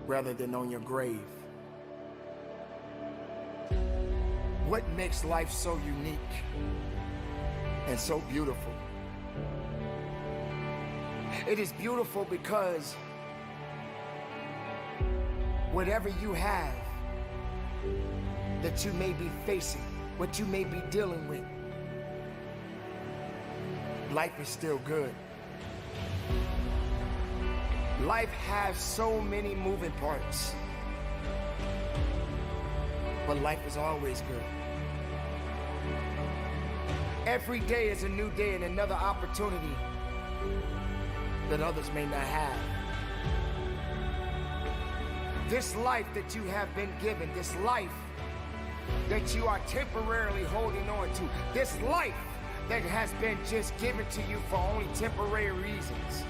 rather than on your grave. What makes life so unique and so beautiful? It is beautiful because whatever you have that you may be facing, what you may be dealing with, life is still good. Life has so many moving parts, but life is always good. Every day is a new day and another opportunity that others may not have. This life that you have been given, this life that you are temporarily holding on to, this life that has been just given to you for only temporary reasons,